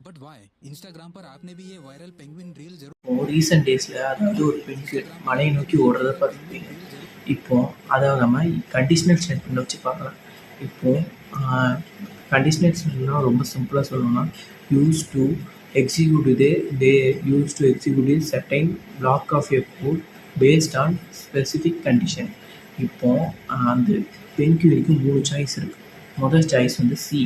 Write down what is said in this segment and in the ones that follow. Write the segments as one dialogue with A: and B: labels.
A: But why Instagram पर आपने भी ये वायरल पेंगुइन रील जरूर
B: ரீசெண்ட் டேஸில் அதாவது ஒரு பெண்கு மலையை நோக்கி ஓடுறத பார்த்துருப்பீங்க. இப்போ அதை நம்ம கண்டிஷனல் ஸ்டேட்மெண்ட் வச்சு பார்க்கலாம். இப்போது கண்டிஷனல் ஸ்டேட்மெண்ட்னா ரொம்ப சிம்பிளாக சொல்லணும்னா use to execute they use to execute certain block of a code based on specific condition. இப்போது அந்த பெண்குயிலுக்கு 3 சாய்ஸ் இருக்குது. முதல் சாய்ஸ் வந்து சி,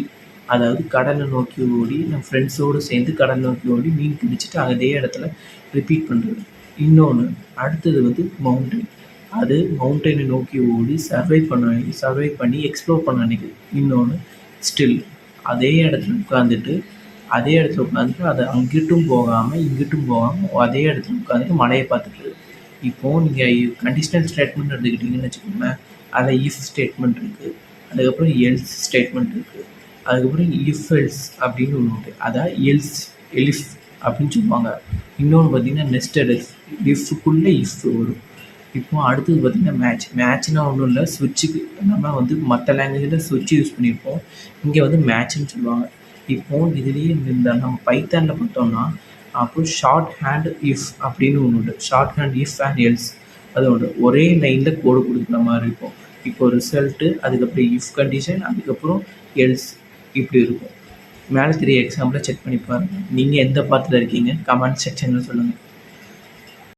B: அதாவது கடலை நோக்கி ஓடி நம்ம ஃப்ரெண்ட்ஸோடு சேர்ந்து கடலை நோக்கி ஓடி மீன் பிடிச்சிட்டு அதே இடத்துல ரிப்பீட் பண்ணுறது. இன்னொன்று அடுத்தது வந்து மவுண்டைன், அது மவுண்டனை நோக்கி ஓடி சர்வை பண்ணி எக்ஸ்ப்ளோர் பண்ண நினைக்குது. இன்னொன்று ஸ்டில், அதே இடத்துல உட்காந்துட்டு அதை அங்கிட்டும் போகாமல் இங்கிட்டும் போகாமல் அதே இடத்துல உட்காந்துட்டு மலையை பார்த்துட்டு. இப்போது நீங்கள் கண்டிஷனல் ஸ்டேட்மெண்ட் எடுத்துக்கிட்டிங்கன்னு வச்சுக்கோங்களேன், அதில் இஃப் ஸ்டேட்மெண்ட் இருக்குது, அதுக்கப்புறம் எல்ஸ் ஸ்டேட்மெண்ட் இருக்குது, அதுக்கப்புறம் இஃப் எல்ஸ் அப்படின்னு ஒன்று உண்டு, அதான் எலிஃப் அப்படின்னு சொல்லுவாங்க. இன்னொன்று பார்த்திங்கன்னா நெஸ்டட் இஃப்க்குள்ளே இஃப் வரும். இப்போ அடுத்தது பார்த்திங்கன்னா மேட்ச்னால் ஒன்றும் இல்லை, ஸ்விட்சுக்கு நம்ம வந்து மற்ற லாங்குவேஜில் ஸ்விட்ச் யூஸ் பண்ணியிருப்போம், இங்கே வந்து மேட்ச்னு சொல்லுவாங்க. இப்போது இதுலேயே இந்த நம்ம பைத்தானில் பார்த்தோம்னா அப்போது ஷார்ட் ஹேண்ட் இஃப் அப்படின்னு ஒன்று உண்டு. Short hand if and else அது உண்டு. ஒரே லைனில் கோடு கொடுக்குற மாதிரி இருக்கும். இப்போ ரிசல்ட்டு, அதுக்கப்புறம் இஃப் கண்டிஷன், அதுக்கப்புறம் எல்ஸ் இப்படி இருக்கும். மேலே 3 எக்ஸாம்பிளை செக் பண்ணி பாருங்கள். நீங்கள் எந்த பாத்தில் இருக்கீங்க கமெண்ட் செக்ஷனில் சொல்லுங்கள்.